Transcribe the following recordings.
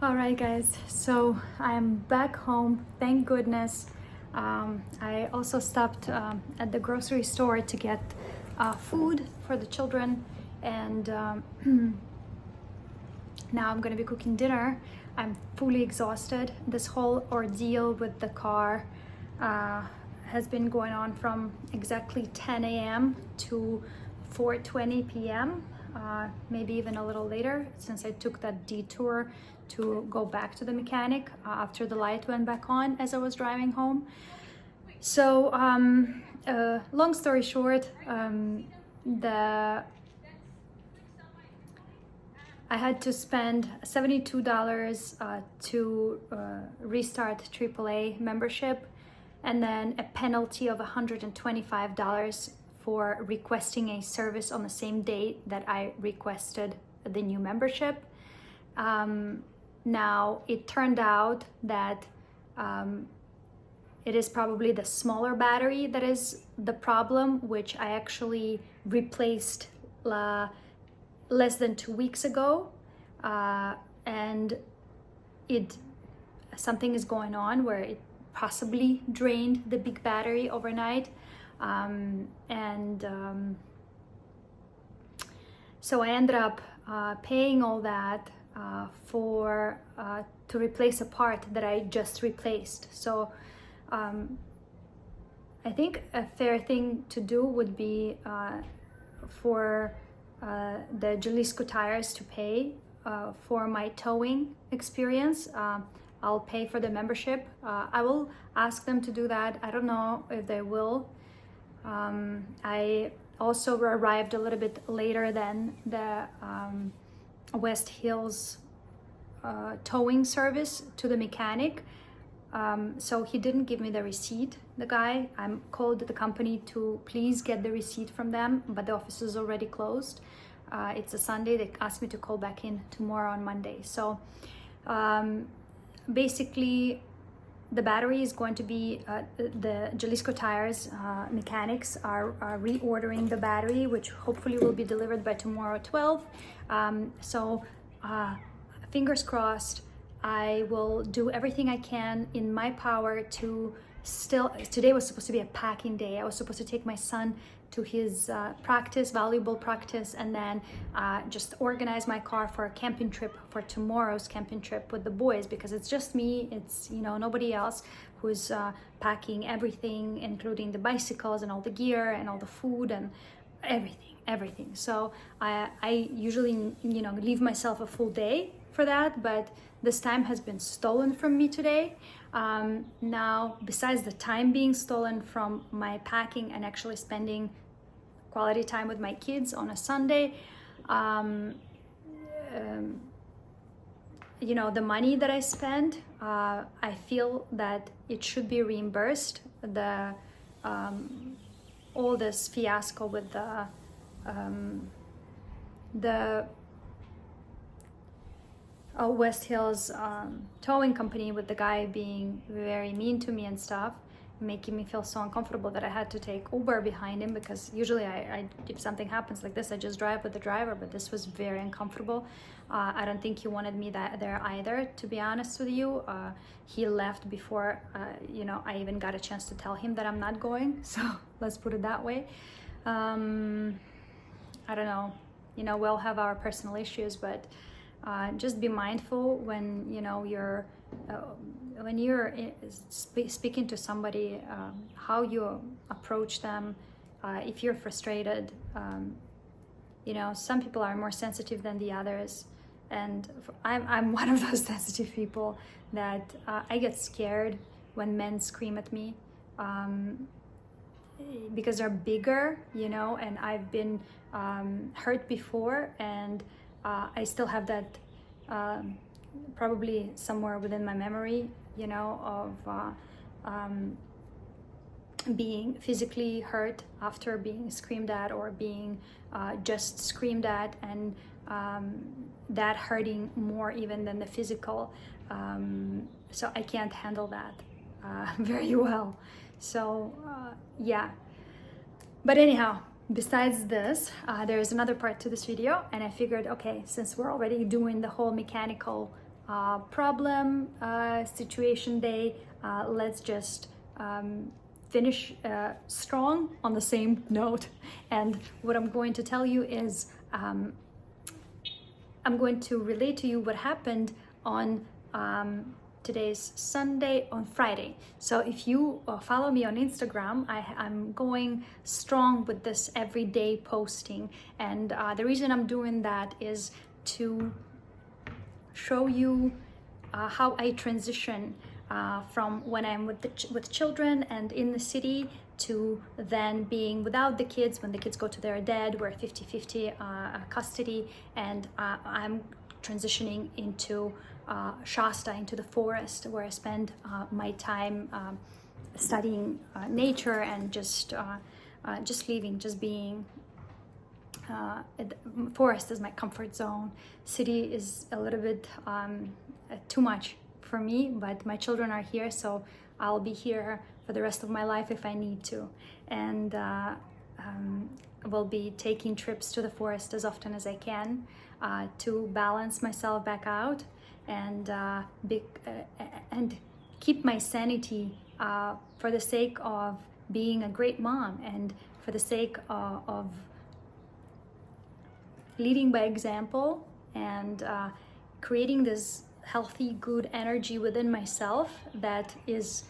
All right, guys, so I'm back home, thank goodness. I also stopped at the grocery store to get food for the children, and now I'm gonna be cooking dinner. I'm fully exhausted. This whole ordeal with the car uh, has been going on from exactly 10 a.m. to 4:20 p.m., maybe even a little later, since I took that detour to go back to the mechanic after the light went back on as I was driving home. So, long story short, the I had to spend $72 to restart AAA membership, and then a penalty of $125 for requesting a service on the same date that I requested the new membership. Now, it turned out that it is probably the smaller battery that is the problem, which I actually replaced less than 2 weeks ago, and something is going on where it possibly drained the big battery overnight, so I ended up paying all that for to replace a part that I just replaced. So I think a fair thing to do would be for the Jalisco tires to pay for my towing experience. I'll pay for the membership. I will ask them to do that. I don't know if they will. I also arrived a little bit later than the West Hills towing service to the mechanic. So he didn't give me the receipt, the guy. I called the company to please get the receipt from them, but the office is already closed. It's a Sunday. They asked me to call back in tomorrow on Monday. So basically, the battery is going to be, the Jalisco Tires mechanics are reordering the battery, which hopefully will be delivered by tomorrow at 12. So fingers crossed. I will do everything I can in my power to today was supposed to be a packing day. I was supposed to take my son to his volleyball practice, and then just organize my car for a camping trip, for tomorrow's camping trip with the boys, because it's just me, it's, nobody else who's packing everything, including the bicycles and all the gear and all the food and everything. So I usually, leave myself a full day for that, but this time has been stolen from me today. Now, besides the time being stolen from my packing and actually spending quality time with my kids on a Sunday, the money that I spend, I feel that it should be reimbursed. All this fiasco with the West Hills towing company, with the guy being very mean to me and stuff, making me feel so uncomfortable that I had to take Uber behind him, because usually I if something happens like this, I just drive with the driver, but this was very uncomfortable. I don't think he wanted me there either, to be honest with you. He left before I even got a chance to tell him that I'm not going, so let's put it that way. I don't know, we all have our personal issues, but just be mindful when you're speaking to somebody, how you approach them. If you're frustrated, some people are more sensitive than the others, and I'm one of those sensitive people that I get scared when men scream at me, because they're bigger, and I've been hurt before, and I still have that probably somewhere within my memory, of being physically hurt after being screamed at, or being just screamed at, and that hurting more even than the physical. So I can't handle that very well. So yeah. But anyhow, besides this, there is another part to this video, and I figured, okay, since we're already doing the whole mechanical problem situation day. Let's just finish strong on the same note. And what I'm going to tell you is I'm going to relate to you what happened on today's Sunday, on Friday. So if you follow me on Instagram, I'm going strong with this everyday posting. And the reason I'm doing that is to show you how I transition from when I'm with children and in the city to then being without the kids. When the kids go to their dad, we're 50-50 custody, and I'm transitioning into Shasta, into the forest, where I spend my time studying nature and just living, just being. Forest is my comfort zone. City is a little bit too much for me, but my children are here, so I'll be here for the rest of my life if I need to. And will be taking trips to the forest as often as I can to balance myself back out and keep my sanity for the sake of being a great mom, and for the sake of leading by example, and creating this healthy, good energy within myself that is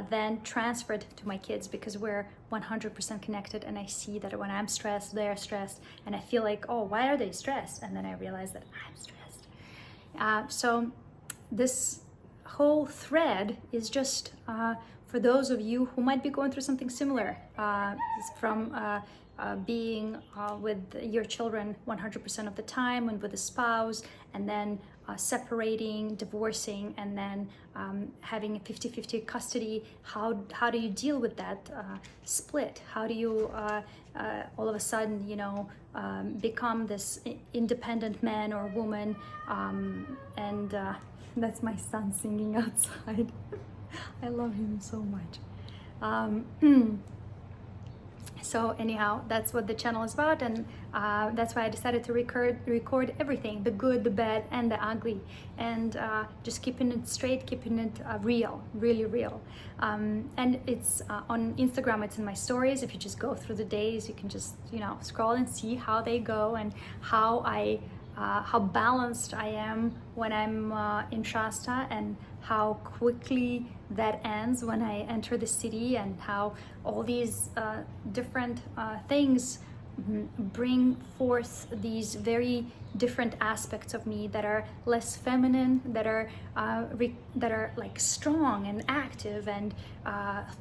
then transferred to my kids, because we're 100% connected. And I see that when I'm stressed, they're stressed, and I feel like, oh, why are they stressed? And then I realize that I'm stressed. So this whole thread is just for those of you who might be going through something similar, from being with your children 100% of the time, and with a spouse, and then separating, divorcing, and then having a 50-50 custody. How do you deal with that split? How do you all of a sudden, become this independent man or woman? And that's my son singing outside. I love him so much. So anyhow, that's what the channel is about, and that's why I decided to record everything, the good, the bad, and the ugly, and just keeping it straight, keeping it real, really real. And it's on Instagram, it's in my stories. If you just go through the days, you can just scroll and see how they go, and how balanced I am when I'm in Shasta, and how quickly that ends when I enter the city, and how all these different things bring forth these very different aspects of me that are less feminine, that are like strong and active and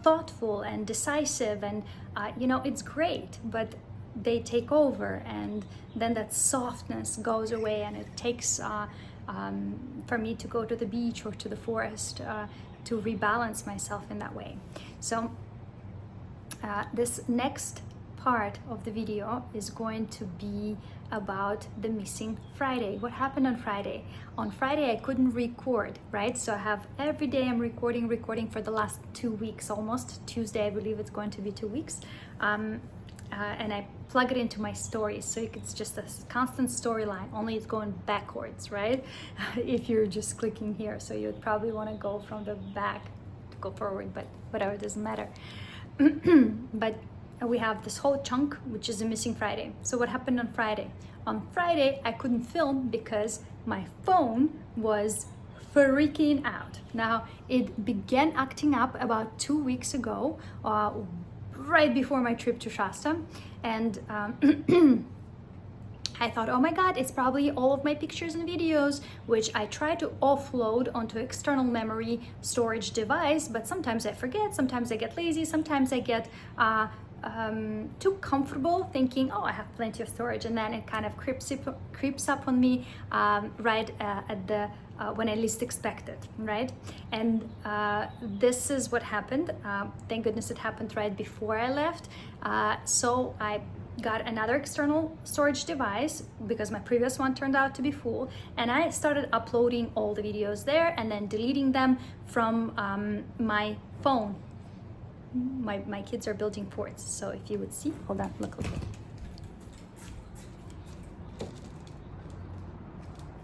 thoughtful and decisive, and it's great, but they take over, and then that softness goes away, and it takes for me to go to the beach or to the forest to rebalance myself in that way. So this next part of the video is going to be about the missing Friday. What happened on Friday? On Friday I couldn't record, right? So I have every day I'm recording for the last 2 weeks almost. Tuesday I believe it's going to be 2 weeks. And I plug it into my stories, so it's just a constant storyline, only it's going backwards, right? If you're just clicking here, so you'd probably want to go from the back to go forward, but whatever, it doesn't matter. But we have this whole chunk, which is a missing Friday. So what happened on Friday? On Friday I couldn't film because my phone was freaking out. Now, it began acting up about 2 weeks ago, right before my trip to Shasta, and I thought, oh my god, it's probably all of my pictures and videos, which I try to offload onto external memory storage device, but sometimes I forget, sometimes I get lazy, sometimes I get too comfortable thinking, oh, I have plenty of storage, and then it kind of creeps up on me right at the when I least expect it, right? And this is what happened. Thank goodness it happened right before I left. So I got another external storage device because my previous one turned out to be full, and I started uploading all the videos there and then deleting them from my phone. My kids are building forts, so if you would see, hold on, look.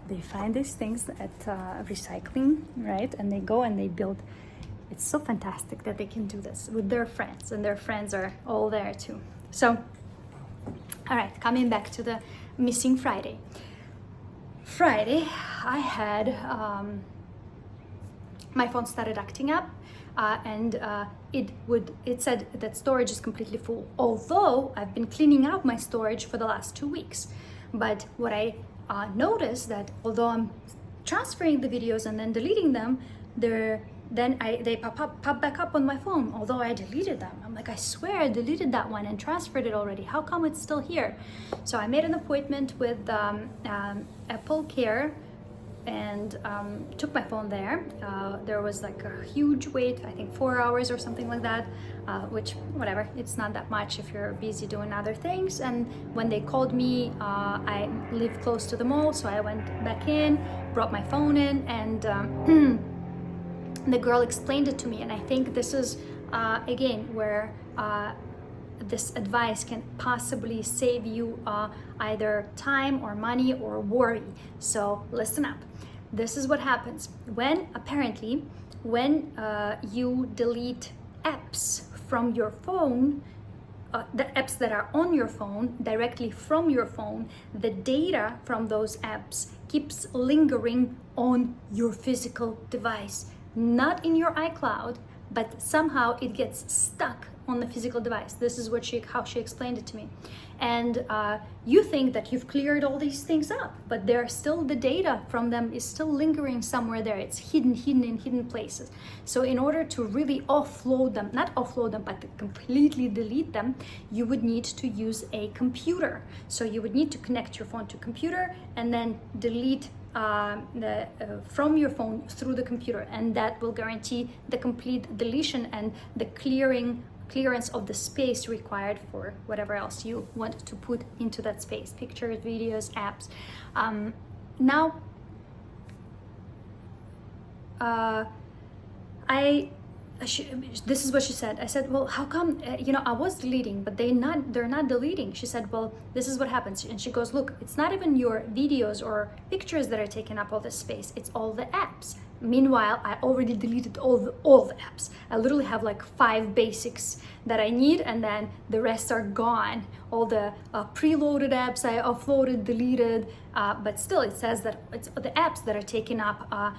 they find these things at recycling, right? And they go and they build. It's so fantastic that they can do this with their friends, and their friends are all there too. So, all right, coming back to the missing Friday. Friday, I had my phone started acting up, and it said that storage is completely full. Although I've been cleaning out my storage for the last 2 weeks, but what I noticed that although I'm transferring the videos and then deleting them, they pop back up on my phone, although I deleted them. I'm like, I swear I deleted that one and transferred it already. How come it's still here? So I made an appointment with Apple Care and took my phone there. There was like a huge wait, I think 4 hours or something like that, which whatever, it's not that much if you're busy doing other things. And when they called me, I live close to the mall, so I went back in, brought my phone in, and the girl explained it to me. And I think this is again where this advice can possibly save you either time or money or worry. So listen up. This is what happens when you delete apps from your phone, the apps that are on your phone directly from your phone, the data from those apps keeps lingering on your physical device, not in your iCloud, but somehow it gets stuck on the physical device. This is how she explained it to me. And you think that you've cleared all these things up, but the data from them is still lingering somewhere there. It's hidden in hidden places. So in order to really not offload them, but to completely delete them, you would need to use a computer. So you would need to connect your phone to a computer and then delete from your phone through the computer, and that will guarantee the complete deletion and the clearance of the space required for whatever else you want to put into that space: pictures, videos, apps. This is what she said. I said, well, how come, I was deleting, but they're not deleting. She said, well, this is what happens. And she goes, look, it's not even your videos or pictures that are taking up all this space. It's all the apps. Meanwhile, I already deleted all the apps. I literally have like 5 basics that I need, and then the rest are gone. All the preloaded apps I offloaded, deleted, but still it says that it's the apps that are taking up, a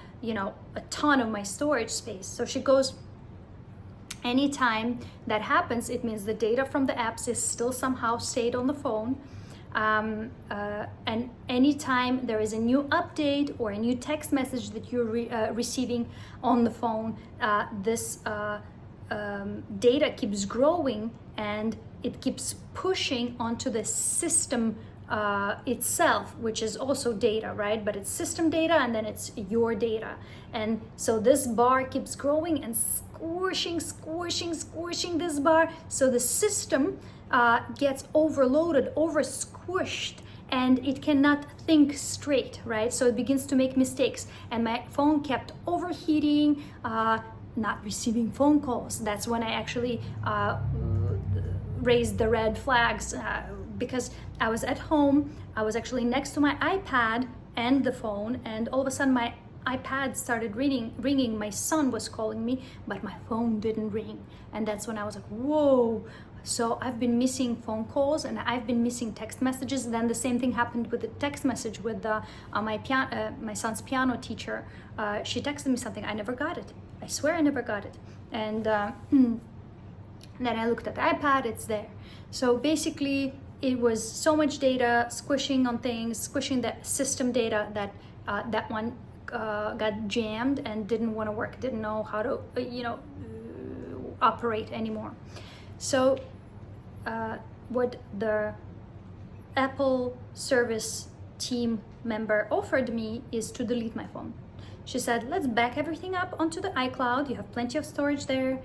ton of my storage space. So she goes, anytime that happens, it means the data from the apps is still somehow stayed on the phone. And anytime there is a new update or a new text message that you're receiving on the phone, this data keeps growing and it keeps pushing onto the system itself, which is also data, right? But it's system data and then it's your data. And so this bar keeps growing and squishing this bar. So the system gets overloaded, over-squished, and it cannot think straight, right? So it begins to make mistakes. And my phone kept overheating, not receiving phone calls. That's when I actually raised the red flags, because I was at home. I was actually next to my iPad and the phone, and all of a sudden my iPad started ringing. My son was calling me, but my phone didn't ring. And that's when I was like, whoa. So I've been missing phone calls and I've been missing text messages. Then the same thing happened with the text message with my son's piano teacher. She texted me something. I never got it. I swear I never got it. And then I looked at the iPad, it's there. So basically it was so much data squishing on things, squishing the system data that that one got jammed and didn't want to work, didn't know how to, operate anymore. So what the Apple service team member offered me is to delete my phone. She said, let's back everything up onto the iCloud. You have plenty of storage there.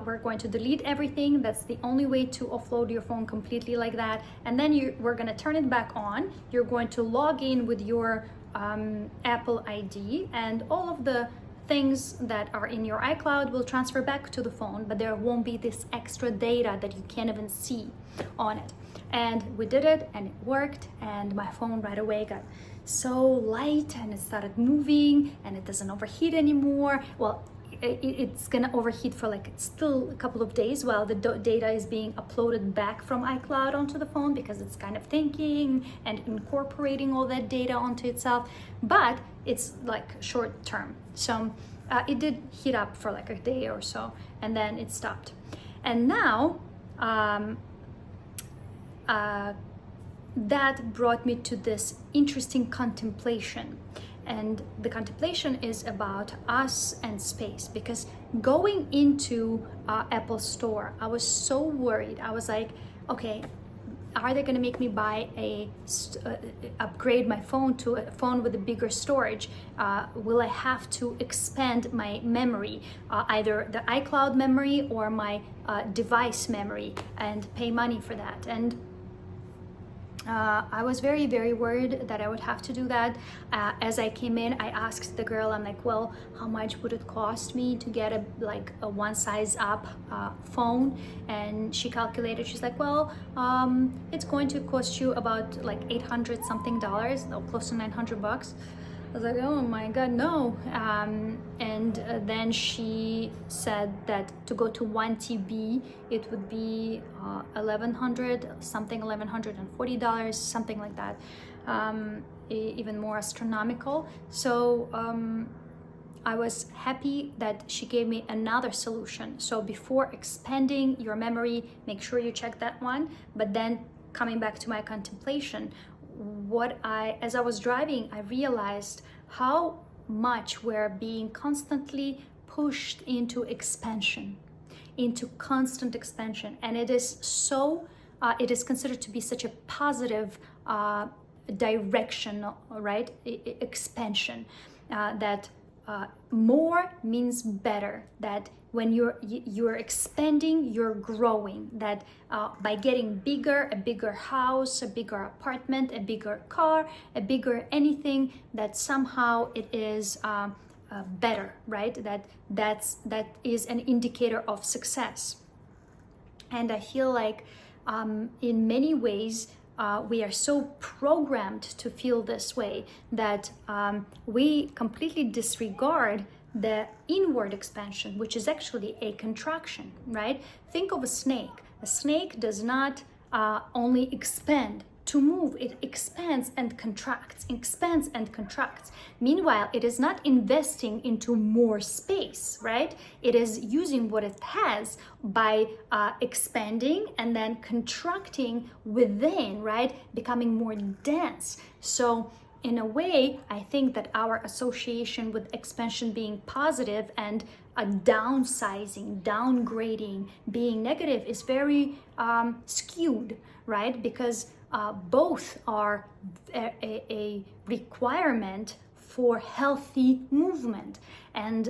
We're going to delete everything. That's the only way to offload your phone completely like that. And then we're going to turn it back on. You're going to log in with your Apple ID, and all of the things that are in your iCloud will transfer back to the phone, but there won't be this extra data that you can't even see on it. And we did it, and it worked, and my phone right away got so light, and it started moving, and it doesn't overheat anymore. Well, it's gonna overheat for like still a couple of days while the data is being uploaded back from iCloud onto the phone, because it's kind of thinking and incorporating all that data onto itself, but it's like short term. So it did heat up for like a day or so, and then it stopped. And now that brought me to this interesting contemplation. And the contemplation is about us and space, because going into Apple Store, I was so worried. I was like, okay, are they going to make me buy upgrade my phone to a phone with a bigger storage? Will I have to expand my memory, either the iCloud memory or my device memory, and pay money for that? And I was very, very worried that I would have to do that. As I came in, I asked the girl, I'm like, well, how much would it cost me to get a one size up phone? And she calculated, she's like, well, it's going to cost you about like $800 something, close to $900. I was like, oh my God, no. And then she said that to go to 1 TB, it would be $1,100, something $1,140, something like that, even more astronomical. So I was happy that she gave me another solution. So before expanding your memory, make sure you check that one. But then coming back to my contemplation, as I was driving, I realized how much we're being constantly pushed into expansion, into constant expansion. And it is so, it is considered to be such a positive direction, right? Expansion, that more means better, that when you're expanding, you're growing, that by getting bigger, a bigger house, a bigger apartment, a bigger car, a bigger anything, that somehow it is better, right? That is an indicator of success. And I feel like in many ways we are so programmed to feel this way that we completely disregard the inward expansion, which is actually a contraction, right? Think of a snake. A snake does not only expand to move, it expands and contracts, expands and contracts. Meanwhile, it is not investing into more space, right? It is using what it has by expanding and then contracting within, right? Becoming more dense. So in a way, I think that our association with expansion being positive and a downsizing, downgrading, being negative is very skewed, right? Because both are a requirement for healthy movement. And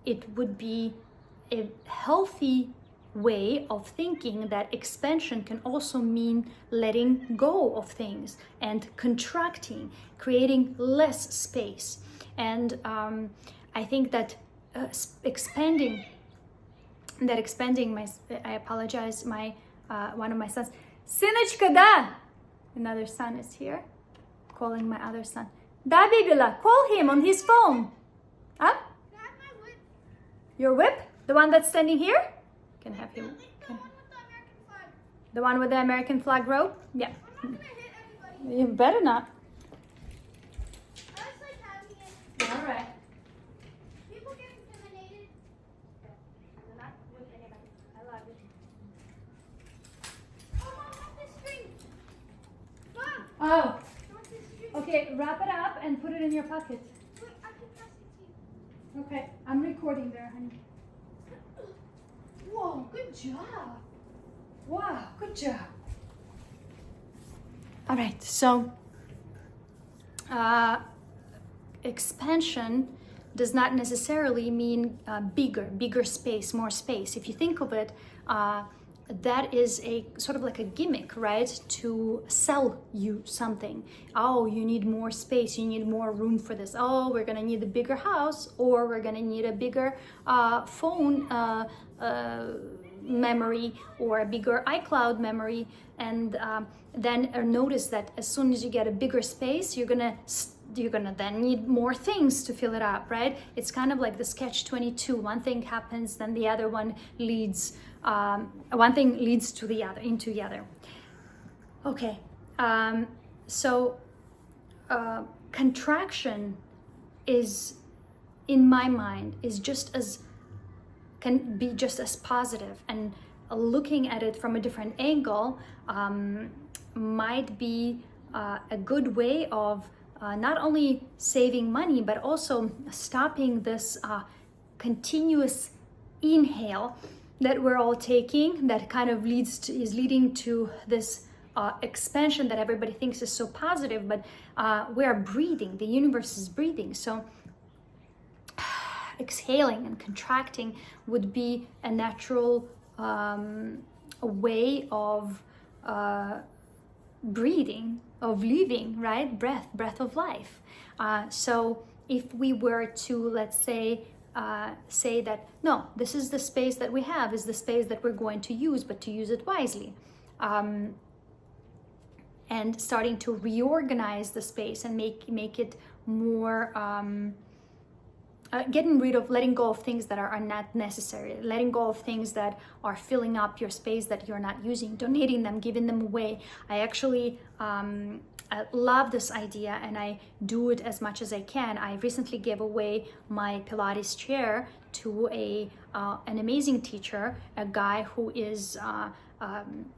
it would be a healthy way of thinking that expansion can also mean letting go of things and contracting, creating less space. And I think that expanding my, I apologize, my one of my sons, Synechka, da! Another son is here, calling my other son. Da, Bibila, call him on his phone. Huh? Grab my whip. Your whip? The one that's standing here? Can have him. The one with the American flag. The one with the American flag rope? Yeah. I'm not gonna hit anybody. You better not. I just like having it. All right. People get intimidated. I'm not with anybody. I love it. Oh, Mom, not this string. Mom, Oh, not this string. okay. Wrap it up and put it in your pocket. Wait, I can press it too. Okay. I'm recording there, honey. Whoa, good job. Wow, good job. All right, so expansion does not necessarily mean bigger space, more space. If you think of it, that is a sort of like a gimmick, right? To sell you something. Oh, you need more space, you need more room for this. Oh, we're gonna need a bigger house, or we're gonna need a bigger phone memory, or a bigger iCloud memory. And then notice that as soon as you get a bigger space, you're gonna then need more things to fill it up, right? It's kind of like the catch-22. One thing happens, then the other one leads. One thing leads to the other, into the other. Okay, so contraction is, in my mind, can be just as positive, and looking at it from a different angle might be a good way of not only saving money, but also stopping this continuous inhale that we're all taking, that kind of is leading to this expansion that everybody thinks is so positive, but we are breathing, the universe is breathing. So exhaling and contracting would be a natural way of breathing, of living, right? Breath of life. So if we were to, let's say that, no, this is the space that we have, is the space that we're going to use, but to use it wisely. And starting to reorganize the space and make it more, letting go of things that are not necessary, letting go of things that are filling up your space that you're not using, donating them, giving them away. I actually I love this idea, and I do it as much as I can. I recently gave away my Pilates chair to an amazing teacher, a guy who is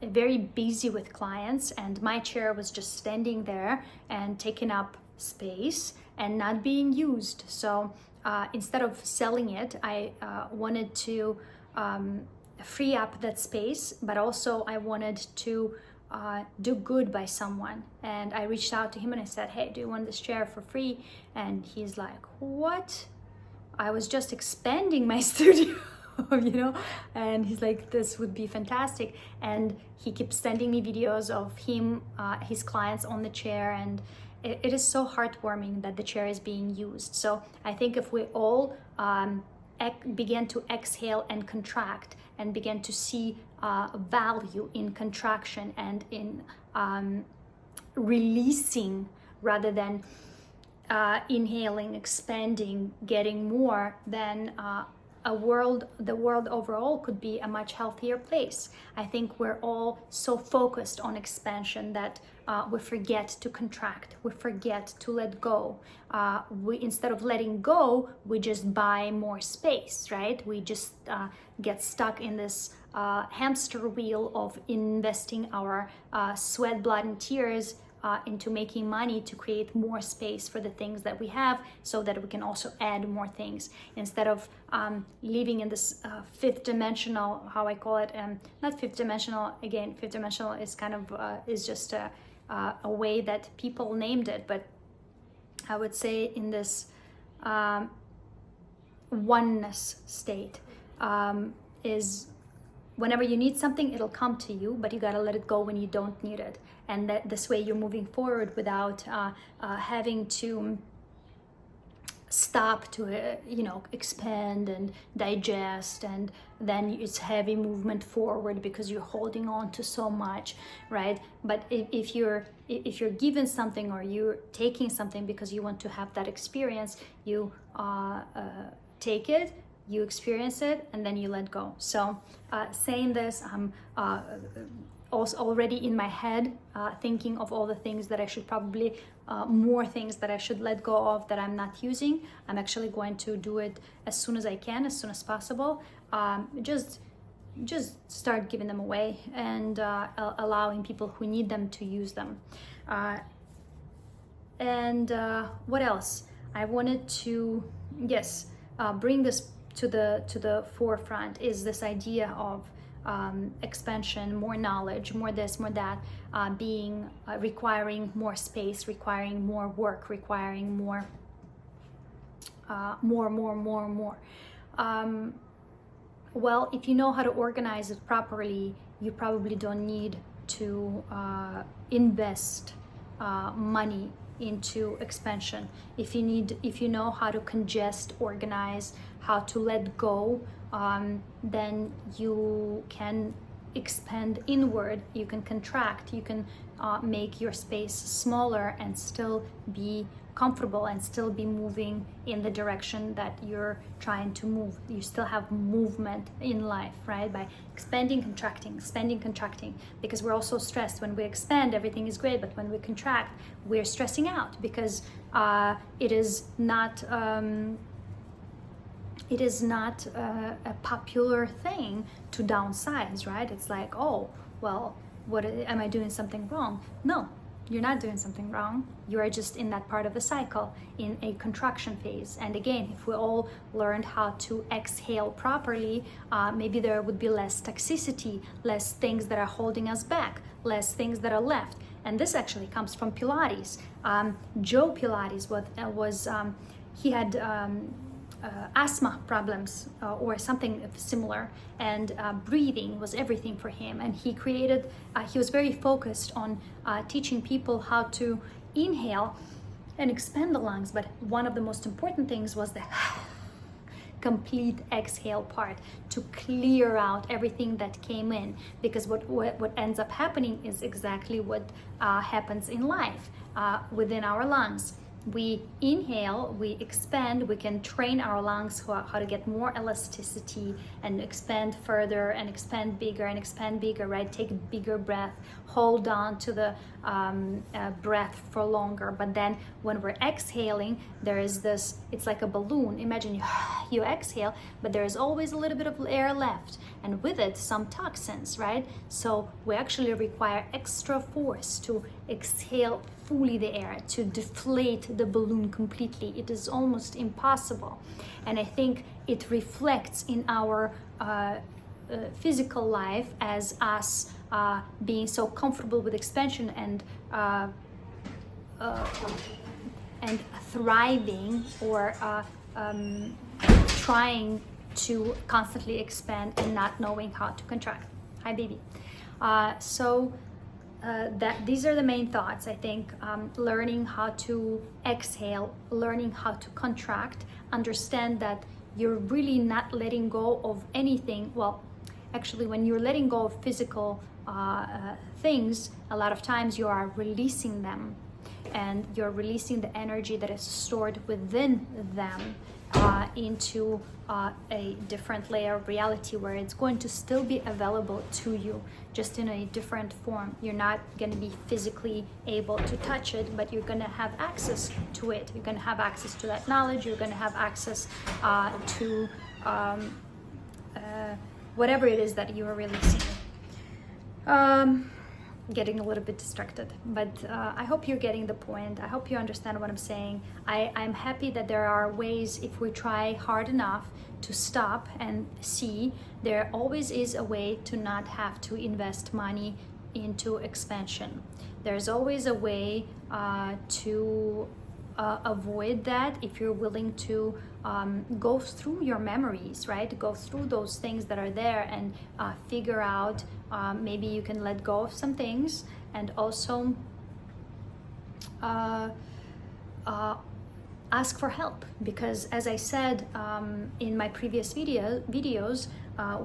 very busy with clients, and my chair was just standing there and taking up space and not being used. So instead of selling it, I wanted to free up that space, but also I wanted to do good by someone. And I reached out to him and I said, hey, do you want this chair for free? And he's like, what? I was just expanding my studio. And he's like, this would be fantastic. And he keeps sending me videos of him, his clients on the chair, and it is so heartwarming that the chair is being used. So I think if we all begin to exhale and contract, and begin to see value in contraction and in releasing rather than inhaling, expanding, getting more, then the world overall could be a much healthier place. I think we're all so focused on expansion that we forget to contract, we forget to let go. Instead of letting go, we just buy more space, right? We just get stuck in this hamster wheel of investing our sweat, blood, and tears into making money to create more space for the things that we have, so that we can also add more things, instead of living in this fifth dimensional, how I call it, not fifth dimensional, again, fifth dimensional is kind of is just a way that people named it, but I would say in this oneness state is whenever you need something, it'll come to you, but you got to let it go when you don't need it. And that this way you're moving forward without having to stop to expand and digest, and then it's heavy movement forward because you're holding on to so much, right? But if you're given something, or you're taking something because you want to have that experience, you take it, you experience it, and then you let go. So saying this, I'm also already in my head thinking of all the things that I should probably more things that I should let go of that I'm not using. I'm actually going to do it as soon as I can, as soon as possible. Just start giving them away, and allowing people who need them to use them. What else? I wanted to bring this to the forefront, is this idea of expansion, more knowledge, more this, more that, requiring more space, requiring more work, requiring more. Well, if you know how to organize it properly, you probably don't need to invest money into expansion. If you know how to congest, organize, how to let go, then you can expand inward, you can contract, you can make your space smaller and still be comfortable and still be moving in the direction that you're trying to move. You still have movement in life, right? By expanding, contracting, because we're also stressed. When we expand, everything is great, but when we contract, we're stressing out because it is not a popular thing to downsize, right? It's like, oh, well, what am I doing something wrong? No, you're not doing something wrong. You are just in that part of the cycle, in a contraction phase. And again, if we all learned how to exhale properly, maybe there would be less toxicity, less things that are holding us back, less things that are left. And this actually comes from Pilates. Joe Pilates he had asthma problems or something similar, and breathing was everything for him. And he was very focused on teaching people how to inhale and expand the lungs. But one of the most important things was the complete exhale part, to clear out everything that came in, because what ends up happening is exactly what happens in life within our lungs. We inhale, we expand, we can train our lungs how to get more elasticity and expand further and expand bigger, right? Take a bigger breath, hold on to the breath for longer. But then when we're exhaling, there is this, it's like a balloon. Imagine you exhale, but there is always a little bit of air left, and with it some toxins, right? So we actually require extra force to exhale fully the air, to deflate the balloon completely. It is almost impossible. And I think it reflects in our physical life as us being so comfortable with expansion and thriving, or trying to constantly expand and not knowing how to contract. Hi, baby. These are the main thoughts, I think. Learning how to exhale, learning how to contract, understand that you're really not letting go of anything. Well, actually, when you're letting go of physical things, a lot of times you are releasing them, and you're releasing the energy that is stored within them into a different layer of reality, where it's going to still be available to you, just in a different form. You're not going to be physically able to touch it, but you're going to have access to it. You're going to have access to that knowledge. You're going to have access to whatever it is that you are releasing. Getting a little bit distracted, but I hope you're getting the point. I hope you understand what I'm saying. I'm happy that there are ways, if we try hard enough to stop and see, there always is a way to not have to invest money into expansion. There's always a way to avoid that, if you're willing to go through your memories, right? Go through those things that are there and figure out, maybe you can let go of some things, and also ask for help, because as I said in my previous videos,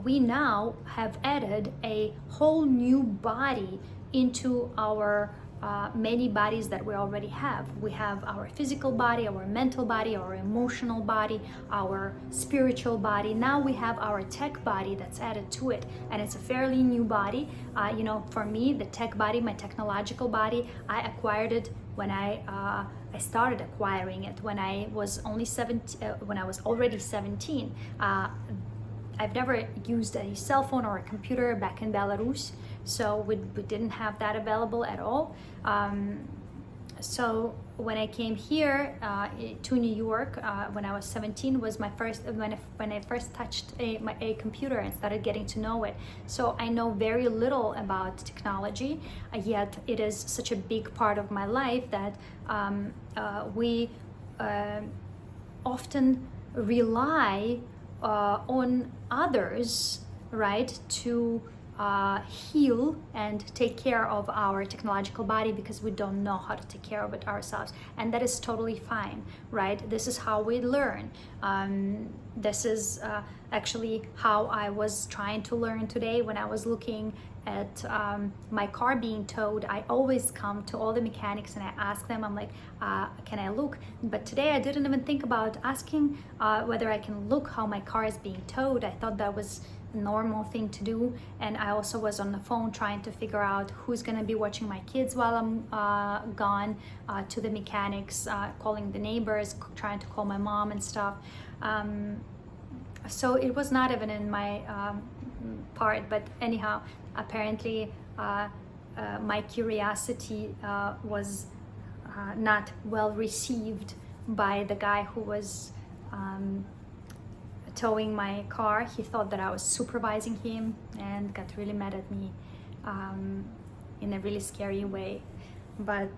we now have added a whole new body into our many bodies that we already have. We have our physical body, our mental body, our emotional body, our spiritual body. Now we have our tech body that's added to it, and it's a fairly new body. For me, the tech body, my technological body, I acquired it when I started acquiring it when I was only 17. When I was already 17. I've never used a cell phone or a computer back in Belarus, so we didn't have that available at all. So when I came here to New York when I was 17 was my first, when I first touched a computer and started getting to know it. So I know very little about technology, yet it is such a big part of my life that we often rely on others, right, to heal and take care of our technological body because we don't know how to take care of it ourselves, and that is totally fine, right? This is how we learn. This is actually how I was trying to learn today when I was looking at my car being towed. I always come to all the mechanics and I ask them, I'm like, can I look? But today I didn't even think about asking whether I can look how my car is being towed. I thought that was a normal thing to do, and I also was on the phone trying to figure out who's gonna be watching my kids while I'm gone, to the mechanics, calling the neighbors, trying to call my mom and stuff. So it was not even in my part, but anyhow, apparently my curiosity was not well received by the guy who was towing my car. He thought that I was supervising him and got really mad at me in a really scary way. But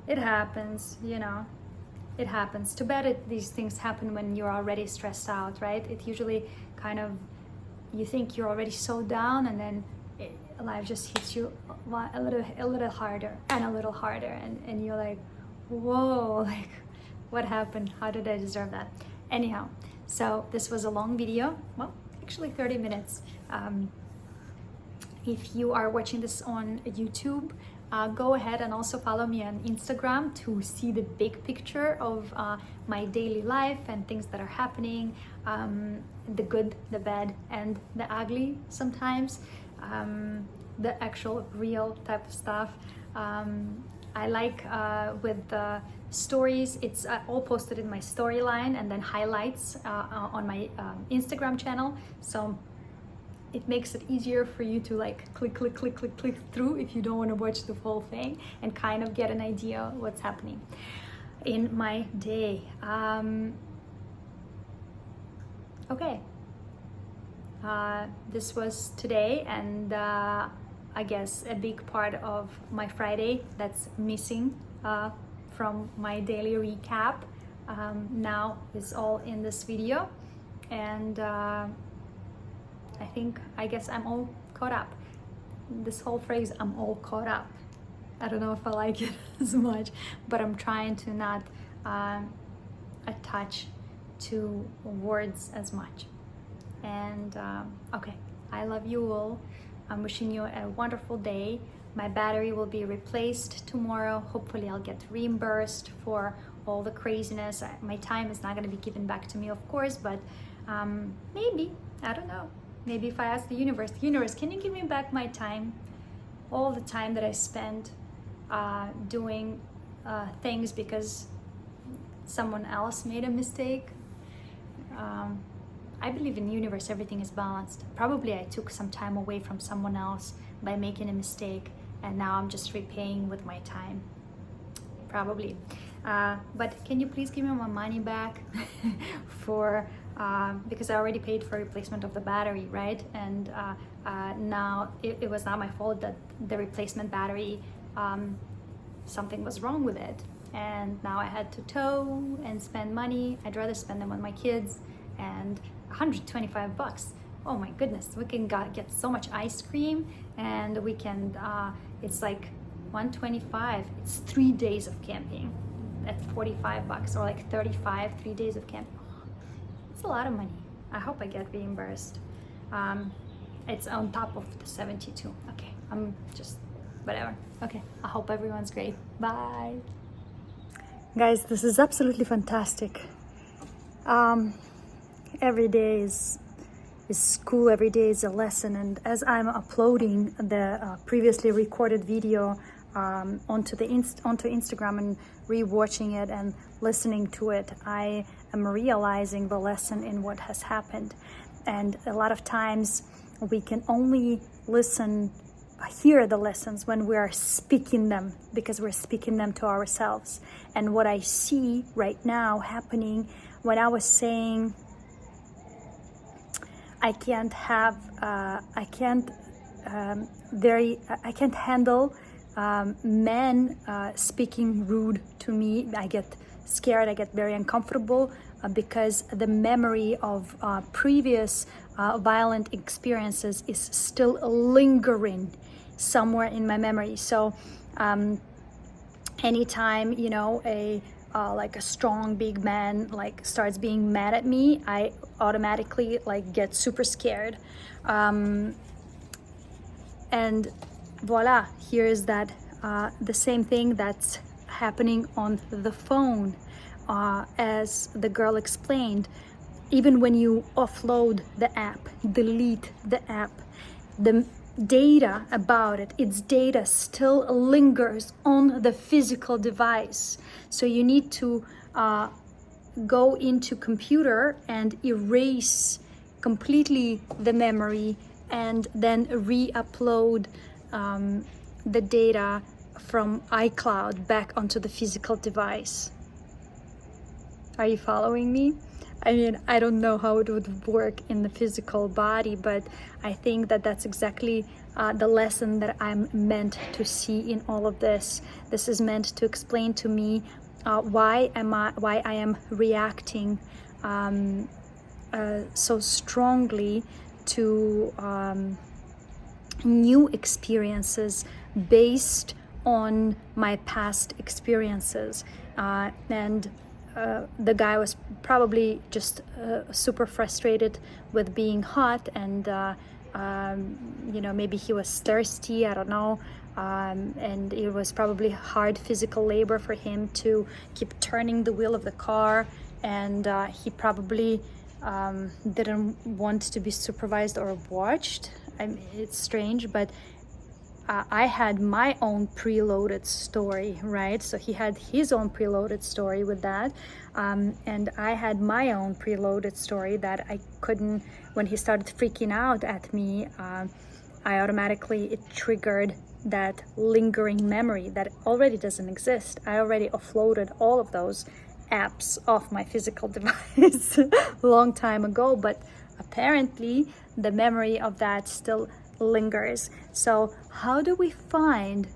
it happens, you know. It happens. Too bad these things happen when you're already stressed out, right? It usually kind of, you think you're already so down, and then life just hits you a little harder and a little harder, and you're like, whoa, like, what happened? How did I deserve that? Anyhow, so this was a long video. Well, actually 30 minutes. If you are watching this on YouTube, go ahead and also follow me on Instagram to see the big picture of my daily life and things that are happening, the good, the bad, and the ugly sometimes, the actual real type of stuff. I like with the stories, it's all posted in my storyline and then highlights on my Instagram channel. So it makes it easier for you to like click through if you don't want to watch the full thing and kind of get an idea what's happening in my day. Okay, this was today, and I guess a big part of my Friday that's missing from my daily recap now is all in this video, and I guess I'm all caught up. This whole phrase, I'm all caught up, I don't know if I like it as much, but I'm trying to not attach to words as much. And okay, I love you all. I'm wishing you a wonderful day. My battery will be replaced tomorrow. Hopefully I'll get reimbursed for all the craziness. My time is not going to be given back to me, of course, but maybe, I don't know. Maybe if I ask the universe, can you give me back my time? All the time that I spent doing things because someone else made a mistake. I believe in the universe, everything is balanced. Probably I took some time away from someone else by making a mistake, and now I'm just repaying with my time. Probably. But can you please give me my money back for because I already paid for replacement of the battery, right? And now it was not my fault that the replacement battery, something was wrong with it, and now I had to tow and spend money. I'd rather spend them on my kids. And $125. Oh my goodness, we can get so much ice cream, and we can it's like $125. It's 3 days of camping at $45, or like 35, 3 days of camping. It's a lot of money. I hope I get reimbursed. It's on top of the 72. Okay, I'm just whatever. Okay, I hope everyone's great. Bye. Guys, this is absolutely fantastic. Every day is school, every day is a lesson, and as I'm uploading the previously recorded video onto Instagram and rewatching it and listening to it, I am realizing the lesson in what has happened. And a lot of times we can only hear the lessons when we are speaking them, because we're speaking them to ourselves. And what I see right now happening when I was saying I can't handle men speaking rude to me, I get scared, I get very uncomfortable because the memory of previous violent experiences is still lingering somewhere in my memory. So anytime, you know, like a strong big man like starts being mad at me, I automatically like get super scared. And voila, here's that the same thing that's happening on the phone. As the girl explained, even when you offload the app, delete the app, the data about it, its data still lingers on the physical device. So you need to go into computer and erase completely the memory and then re-upload the data from iCloud back onto the physical device. Are you following me? I mean, I don't know how it would work in the physical body, but I think that that's exactly the lesson that I'm meant to see in all of this. This is meant to explain to me why I am reacting so strongly to new experiences based on my past experiences. And the guy was probably just super frustrated with being hot, and you know, maybe he was thirsty, I don't know, and it was probably hard physical labor for him to keep turning the wheel of the car, and he probably didn't want to be supervised or watched. I mean, it's strange, but I had my own preloaded story, right? So he had his own preloaded story with that. And I had my own preloaded story that I couldn't, when he started freaking out at me, it triggered that lingering memory that already doesn't exist. I already offloaded all of those apps off my physical device a long time ago, but apparently the memory of that still lingers. So how do we find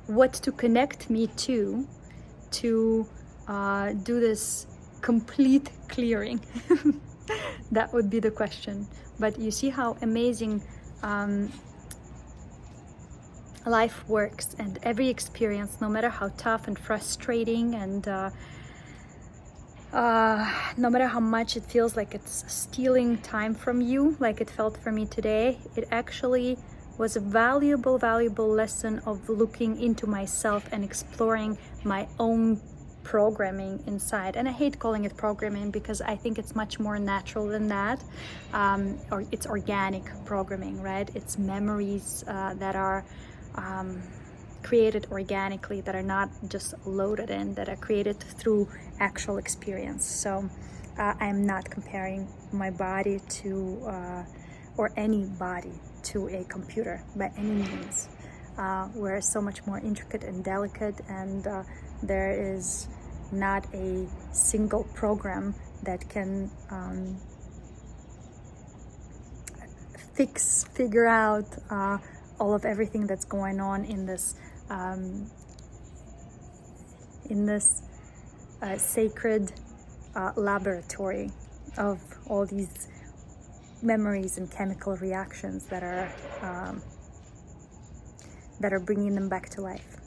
what to connect me to do this complete clearing? That would be the question. But you see how amazing life works, and every experience, no matter how tough and frustrating and no matter how much it feels like it's stealing time from you, like it felt for me today, it actually was a valuable lesson of looking into myself and exploring my own programming inside. And I hate calling it programming because I think it's much more natural than that, or it's organic programming, right? It's memories that are created organically, that are not just loaded in, that are created through actual experience. So I'm not comparing my body to or any body to a computer by any means. We're so much more intricate and delicate, and there is not a single program that can figure out all of everything that's going on in this sacred laboratory of all these memories and chemical reactions that are bringing them back to life.